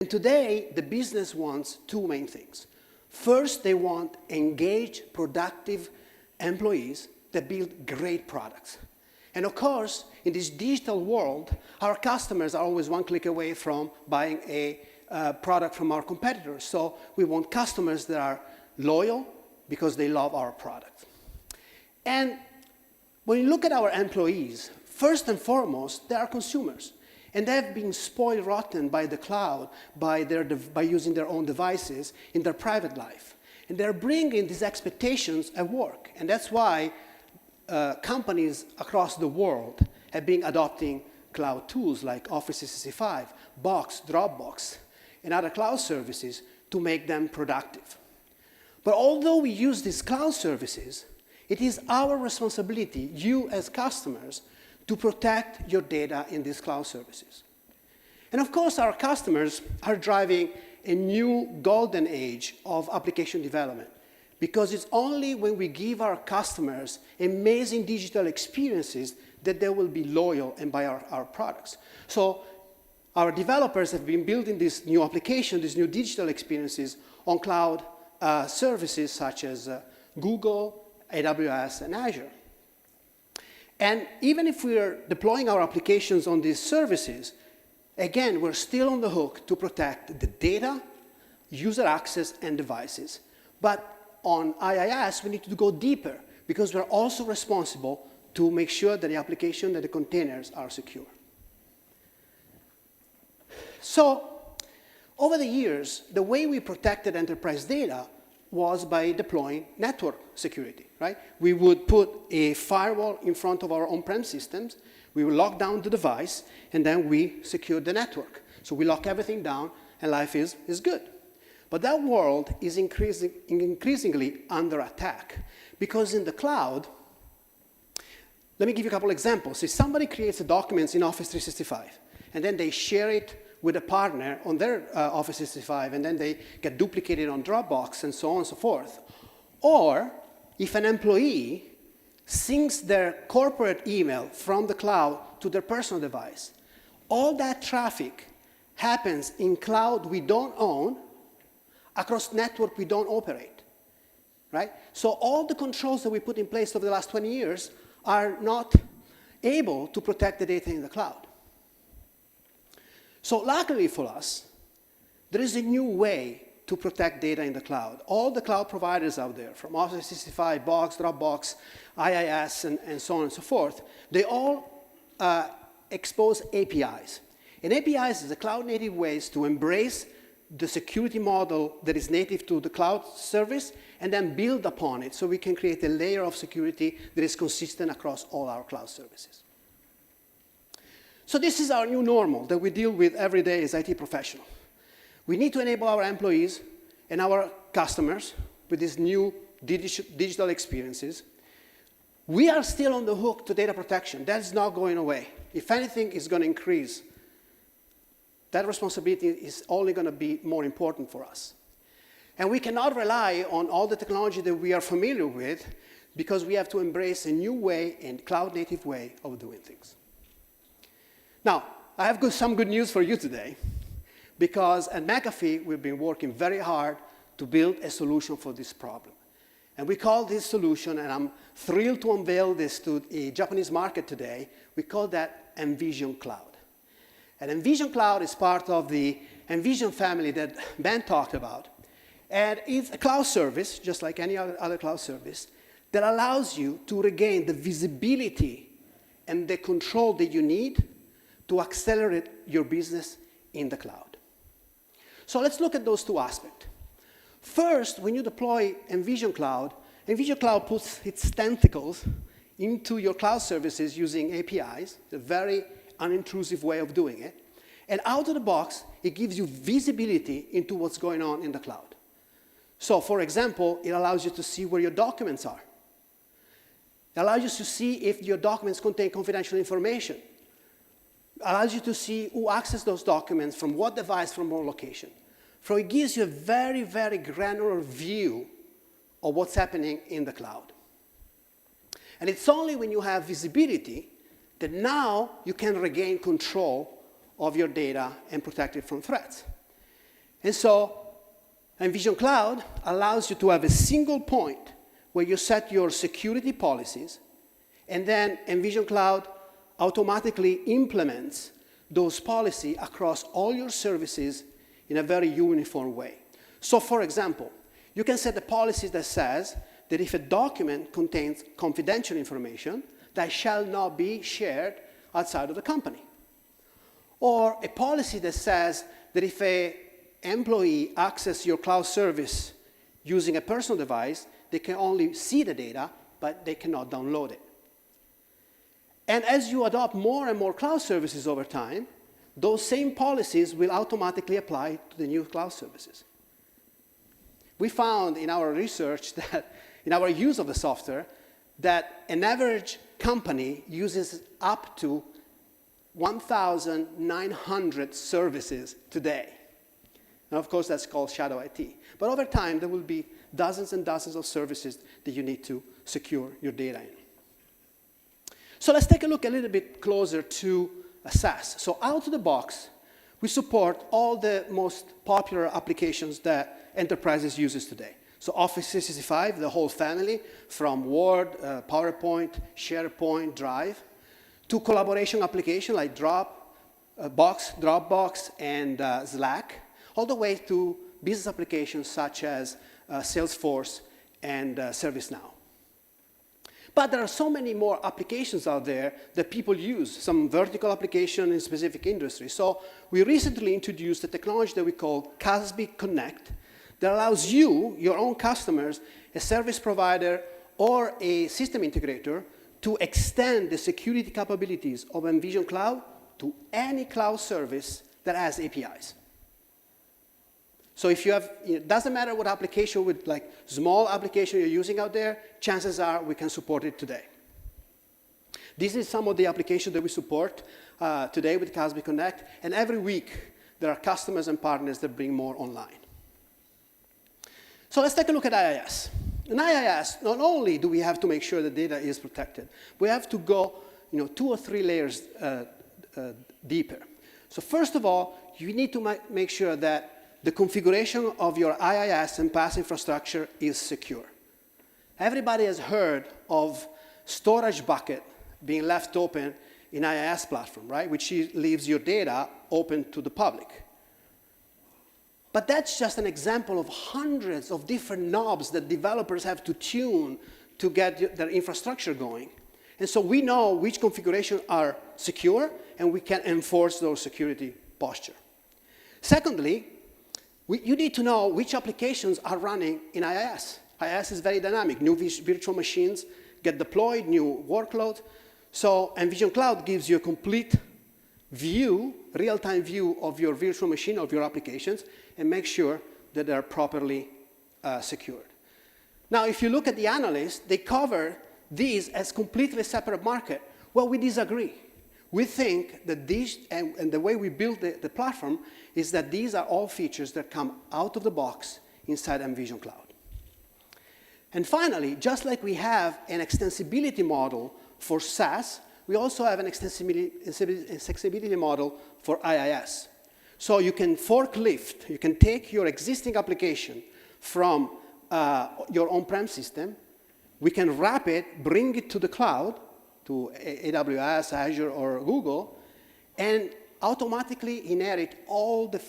And today, the business wants two main things. First, they want engaged, productive employees that build great products. And of course, in this digital world, our customers are always one click away from buying a product from our competitors. So we want customers that are loyal because they love our product. And when you look at our employees, first and foremost, they are consumers. And they've been spoiled rotten by the cloud, by using their own devices in their private life. And they're bringing these expectations at work. And that's why companies across the world have been adopting cloud tools like Office 365, Box, Dropbox, and other cloud services to make them productive. But although we use these cloud services, it is our responsibility, you as customers, to protect your data in these cloud services. And of course, our customers are driving a new golden age of application development, because it's only when we give our customers amazing digital experiences that they will be loyal and buy our products. So our developers have been building this new application, these new digital experiences on cloud services such as Google, AWS, and Azure. And even if we are deploying our applications on these services, again, we're still on the hook to protect the data, user access, and devices. But on IIS, we need to go deeper because we're also responsible to make sure that the application and the containers are secure. So over the years, the way we protected enterprise data was by deploying network security, right? We would put a firewall in front of our on-prem systems, we would lock down the device, and then we secure the network. So we lock everything down, and life is good. But that world is increasingly under attack, because in the cloud, let me give you a couple examples. If somebody creates documents in Office 365, and then they share it with a partner on their Office 365, and then they get duplicated on Dropbox, and so on and so forth. Or if an employee syncs their corporate email from the cloud to their personal device, all that traffic happens in cloud we don't own, across network we don't operate, right? So all the controls that we put in place over the last 20 years are not able to protect the data in the cloud. So luckily for us, there is a new way to protect data in the cloud. All the cloud providers out there, from Office 365, Box, Dropbox, IIS, and so on and so forth, they all expose APIs. And APIs is a cloud-native ways to embrace the security model that is native to the cloud service and then build upon it so we can create a layer of security that is consistent across all our cloud services. So this is our new normal that we deal with every day as IT professionals. We need to enable our employees and our customers with these new digital experiences. We are still on the hook to data protection. That's not going away. If anything, it's going to increase. That responsibility is only going to be more important for us. And we cannot rely on all the technology that we are familiar with because we have to embrace a new way and cloud-native way of doing things. Now, I have some good news for you today, because at McAfee, we've been working very hard to build a solution for this problem. And we call this solution, and I'm thrilled to unveil this to a Japanese market today, we call that MVSION Cloud. And MVSION Cloud is part of the MVSION family that Ben talked about. And it's a cloud service, just like any other cloud service, that allows you to regain the visibility and the control that you need to accelerate your business in the cloud. So let's look at those two aspects. First, when you deploy MVSION Cloud puts its tentacles into your cloud services using APIs, a very unintrusive way of doing it. And out of the box, it gives you visibility into what's going on in the cloud. So for example, it allows you to see where your documents are. It allows you to see if your documents contain confidential information. It allows you to see who accessed those documents, from what device, from what location. So it gives you a very, very granular view of what's happening in the cloud. And it's only when you have visibility that now you can regain control of your data and protect it from threats. And so MVSION Cloud allows you to have a single point where you set your security policies, and then MVSION Cloud automatically implements those policies across all your services in a very uniform way. So for example, you can set a policy that says that if a document contains confidential information, that shall not be shared outside of the company. Or a policy that says that if an employee accesses your cloud service using a personal device, they can only see the data, but they cannot download it. And as you adopt more and more cloud services over time, those same policies will automatically apply to the new cloud services. We found in our research that, in our use of the software, that an average company uses up to 1,900 services today. And of course, that's called shadow IT. But over time, there will be dozens and dozens of services that you need to secure your data in. So let's take a look a little bit closer to SaaS. So out of the box, we support all the most popular applications that enterprises use today. So Office 365, the whole family, from Word, PowerPoint, SharePoint, Drive, to collaboration applications like Dropbox, and Slack, all the way to business applications such as Salesforce and ServiceNow. But there are so many more applications out there that people use, some vertical application in specific industries. So we recently introduced a technology that we call CASB Connect that allows you, your own customers, a service provider, or a system integrator to extend the security capabilities of MVSION Cloud to any cloud service that has APIs. So if you have, it doesn't matter what application, with like small application you're using out there, chances are we can support it today. This is some of the applications that we support today with CASB Connect, and every week there are customers and partners that bring more online. So let's take a look at IIS. In IIS, not only do we have to make sure the data is protected, we have to go 2 or 3 layers deeper. So first of all, you need to make sure that the configuration of your IIS and PaaS infrastructure is secure. Everybody has heard of storage bucket being left open in IIS platform, right? Which leaves your data open to the public. But that's just an example of hundreds of different knobs that developers have to tune to get their infrastructure going. And so we know which configurations are secure, and we can enforce those security posture. Secondly, you need to know which applications are running in IIS. IIS is very dynamic. New virtual machines get deployed, new workload. So MVSION Cloud gives you a complete view, real-time view of your virtual machine, of your applications, and make sure that they're properly secured. Now, if you look at the analysts, they cover these as completely separate market. Well, we disagree. We think that these, and the way we build the platform, is that these are all features that come out of the box inside MVSION Cloud. And finally, just like we have an extensibility model for SaaS, we also have an extensibility model for IIS. So you can forklift, you can take your existing application from your on-prem system, we can wrap it, bring it to the cloud, to AWS, Azure, or Google, and automatically inherit all the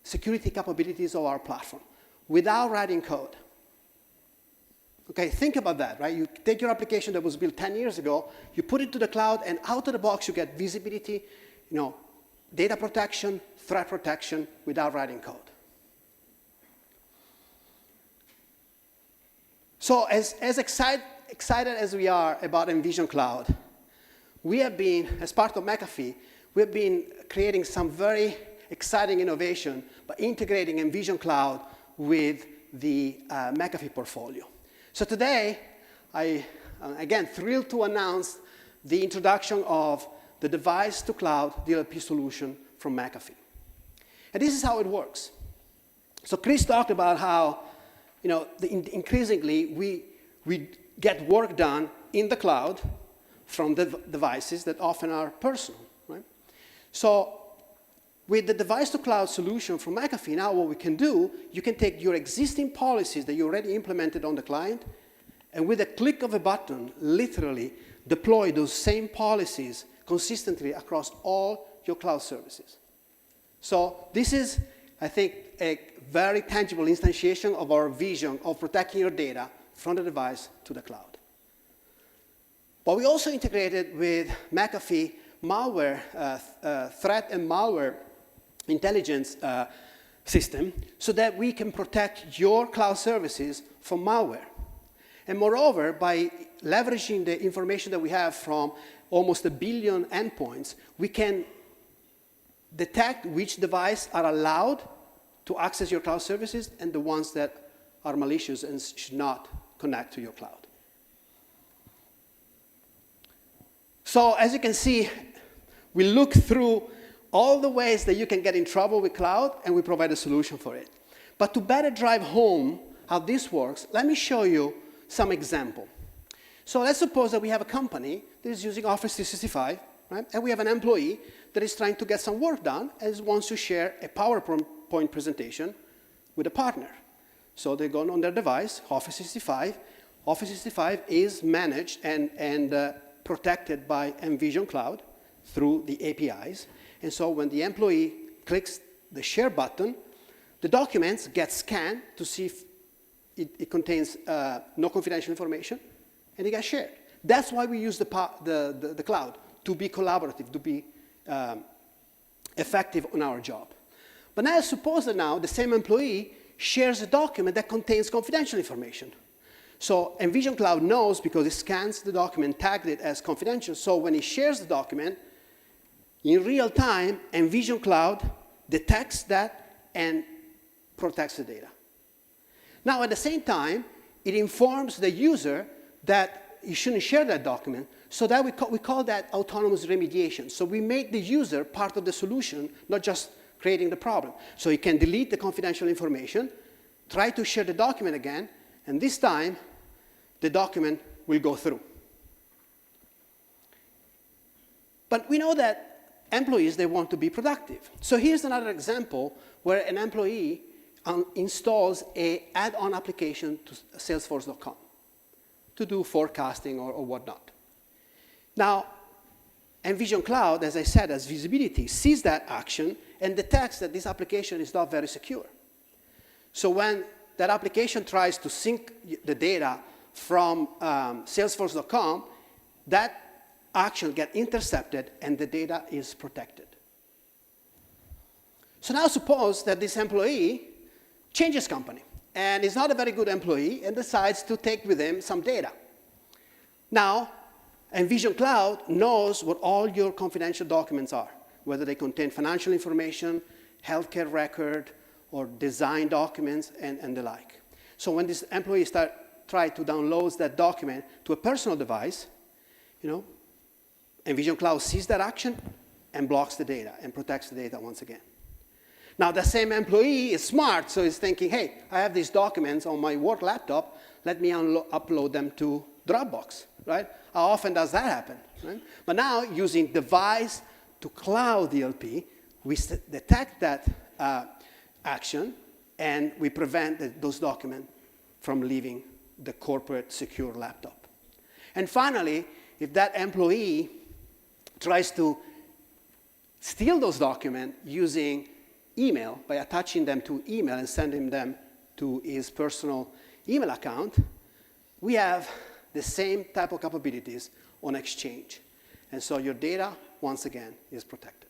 security capabilities of our platform without writing code. Okay, think about that, right? You take your application that was built 10 years ago, you put it to the cloud, and out of the box you get visibility, data protection, threat protection without writing code. So as excited as we are about MVSION Cloud, we have been, as part of McAfee, we've been creating some very exciting innovation by integrating MVSION Cloud with the McAfee portfolio. So today, I am again thrilled to announce the introduction of the device-to-cloud DLP solution from McAfee. And this is how it works. So Chris talked about how, increasingly we get work done in the cloud from the devices that often are personal, right? So With the device-to-cloud solution from McAfee, now what we can do, you can take your existing policies that you already implemented on the client, and with a click of a button, literally deploy those same policies consistently across all your cloud services. So this is, I think, a very tangible instantiation of our vision of protecting your data from the device to the cloud. But we also integrated with McAfee malware, threat and malware intelligence system so that we can protect your cloud services from malware. And moreover, by leveraging the information that we have from almost 1 billion endpoints, we can detect which devices are allowed to access your cloud services and the ones that are malicious and should not connect to your cloud. So as you can see, we look through all the ways that you can get in trouble with cloud, and we provide a solution for it. But to better drive home how this works, let me show you some example. So let's suppose that we have a company that is using Office 365, right? And we have an employee that is trying to get some work done and wants to share a PowerPoint presentation with a partner. So they go on their device, Office 365. Office 365 is managed and protected by MVSION Cloud through the APIs. And so when the employee clicks the share button, the documents get scanned to see if it contains no confidential information, and it gets shared. That's why we use the cloud, to be collaborative, to be effective on our job. But now suppose that now the same employee shares a document that contains confidential information. So MVSION Cloud knows, because it scans the document, tagged it as confidential, so when he shares the document, in real time, MVSION Cloud detects that and protects the data. Now, at the same time, it informs the user that you shouldn't share that document, so that we call that autonomous remediation. So we make the user part of the solution, not just creating the problem. So you can delete the confidential information, try to share the document again, and this time, the document will go through. But we know that employees, they want to be productive. So here's another example where an employee installs an add-on application to Salesforce.com to do forecasting or whatnot. Now, MVSION Cloud, as I said, as visibility, sees that action and detects that this application is not very secure. So when that application tries to sync the data from Salesforce.com, that action gets intercepted and the data is protected. So now suppose that this employee changes company and is not a very good employee and decides to take with him some data. Now, MVSION Cloud knows what all your confidential documents are, whether they contain financial information, healthcare record, or design documents, and the like. So when this employee try to download that document to a personal device, MVSION Cloud sees that action and blocks the data and protects the data once again. Now, the same employee is smart, so he's thinking, hey, I have these documents on my work laptop, let me upload them to Dropbox, right? How often does that happen, right? But now, using device to cloud DLP, we detect that action, and we prevent those documents from leaving the corporate secure laptop. And finally, if that employee tries to steal those documents using email, by attaching them to email and sending them to his personal email account, we have the same type of capabilities on Exchange. And so your data, once again, is protected.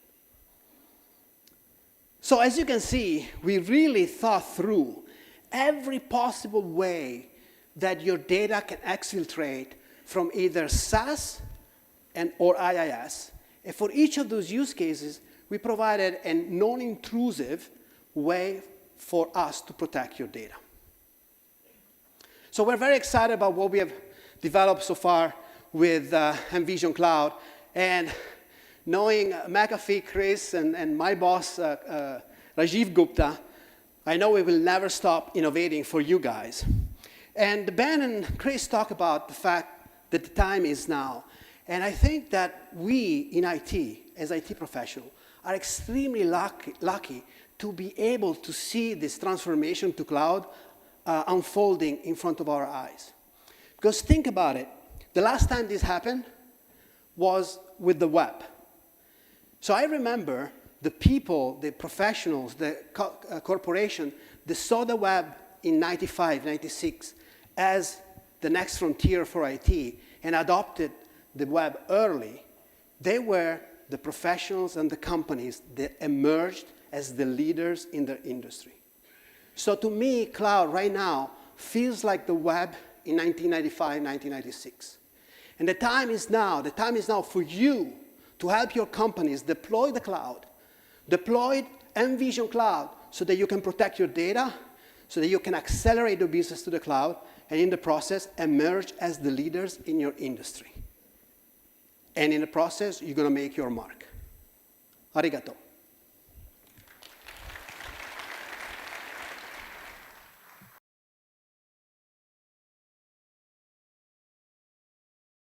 So as you can see, we really thought through every possible way that your data can exfiltrate from either SaaS or IIS. And for each of those use cases, we provided a non-intrusive way for us to protect your data. So we're very excited about what we have developed so far with MVSION Cloud. And knowing McAfee, Chris, and my boss, Rajiv Gupta, I know we will never stop innovating for you guys. And Ben and Chris talk about the fact that the time is now. And I think that we in IT, as IT professionals, are extremely lucky to be able to see this transformation to cloud unfolding in front of our eyes. Because think about it, the last time this happened was with the web. So I remember the people, the professionals, the corporation that saw the web in 95, 96 as the next frontier for IT and adopted the web early. They were the professionals and the companies that emerged as the leaders in their industry. So to me, cloud right now feels like the web in 1995, 1996. And the time is now for you to help your companies deploy the cloud, deploy MVSION cloud so that you can protect your data, so that you can accelerate your business to the cloud, and in the process, emerge as the leaders in your industry. And in the process, you're going to make your mark. Arigato.